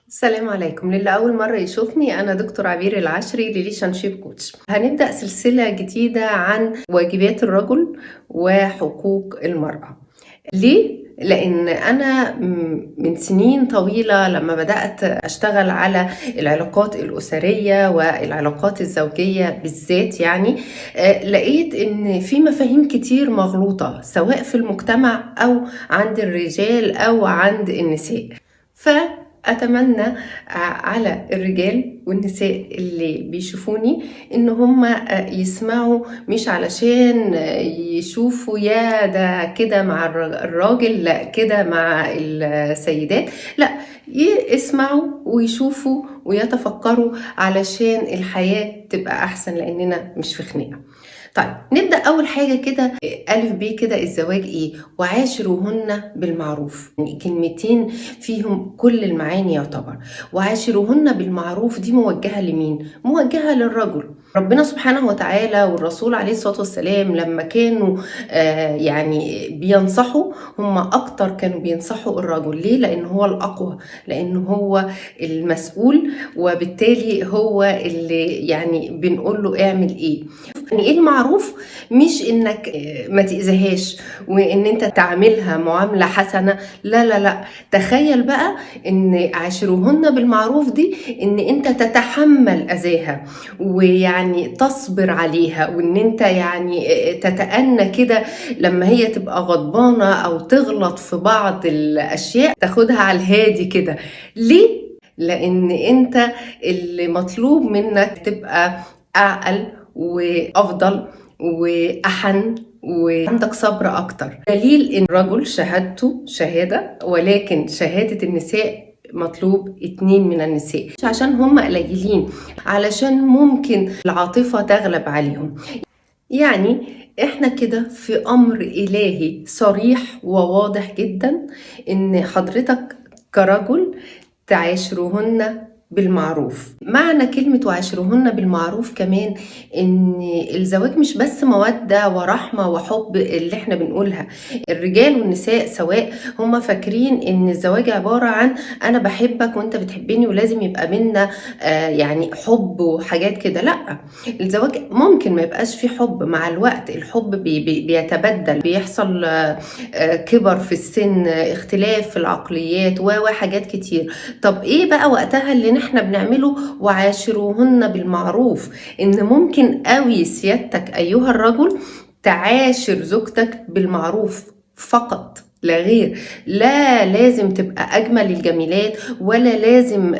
السلام عليكم. للي أول مرة يشوفني، أنا دكتور عبير العشري ريليشن شيب كوتش. هنبدأ سلسلة جديدة عن واجبات الرجل وحقوق المرأة. ليه؟ لأن أنا من سنين طويلة لما بدأت أشتغل على العلاقات الأسرية والعلاقات الزوجية بالذات، لقيت إن في مفاهيم كتير مغلوطة سواء في المجتمع أو عند الرجال أو عند النساء. فأتمنى على الرجال والنساء اللي بيشوفوني إن هم يسمعوا، مش علشان يشوفوا يا ده كده مع الراجل، لا كده مع السيدات، لا، يسمعوا ويشوفوا ويتفكروا علشان الحياة تبقى أحسن، لأننا مش في خناقة. طيب نبدأ أول حاجة كده، ألف ب كده، الزواج إيه؟ وعاشروهن بالمعروف. يعني كلمتين فيهم كل المعاني يعتبر. وعاشروهن بالمعروف دي موجهة لمين؟ موجهة للرجل. ربنا سبحانه وتعالى والرسول عليه الصلاة والسلام لما كانوا بينصحوا، هم أكتر كانوا بينصحوا الرجل. ليه؟ لأن هو الأقوى، لأن هو المسؤول، وبالتالي هو اللي بنقول له اعمل إيه. يعني ايه المعروف؟ مش انك ما تأذيهاش وان انت تعملها معاملة حسنة، لا لا لا. تخيل بقى ان عاشروهن بالمعروف دي ان انت تتحمل اذاها، تصبر عليها، وان انت تتأنى كده لما هي تبقى غضبانة او تغلط في بعض الاشياء، تاخدها على الهادي كده. ليه؟ لان انت اللي مطلوب منك تبقى اعقل وافضل واحن وعندك صبر اكتر. دليل ان الرجل شهادته شهادة، ولكن شهادة النساء مطلوب 2 من النساء، مش عشان هم قليلين، علشان ممكن العاطفة تغلب عليهم. احنا كده في امر الهي صريح وواضح جدا ان حضرتك كرجل تعاشرهن بالمعروف. معنى كلمة وعاشرهن بالمعروف كمان ان الزواج مش بس مودة ورحمة وحب اللي احنا بنقولها. الرجال والنساء سواء هم فاكرين ان الزواج عبارة عن انا بحبك وانت بتحبني ولازم يبقى بينا حب وحاجات كده. لا، الزواج ممكن ما يبقاش فيه حب. مع الوقت الحب بيتبدل، بيحصل كبر في السن، اختلاف في العقليات وحاجات كتير. طب ايه بقى وقتها اللي احنا بنعمله؟ وعاشروهن بالمعروف. ان ممكن قوي سيادتك ايها الرجل تعاشر زوجتك بالمعروف فقط لا غير. لا لازم تبقى اجمل الجميلات، ولا لازم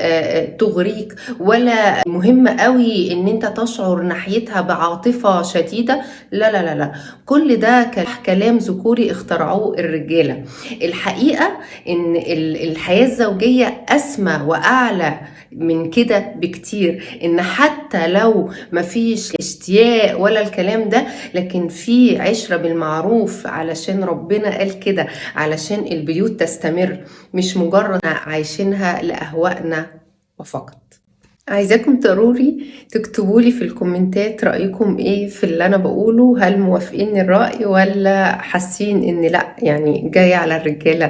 تغريك، ولا مهم قوي ان انت تشعر ناحيتها بعاطفة شديدة. لا لا لا لا، كل ده كلام ذكوري اخترعوه الرجالة. الحقيقة ان الحياة الزوجية اسمى واعلى من كده بكتير. ان حتى لو مفيش اشتياق ولا الكلام ده، لكن في عشرة بالمعروف، علشان ربنا قال كده، علشان البيوت تستمر، مش مجرد عايشينها لأهوائنا وفقط. عايزاكم ضروري تكتبولي في الكومنتات رأيكم ايه في اللي انا بقوله. هل موافقين الرأي ولا حاسين ان لا جاي على الرجالة؟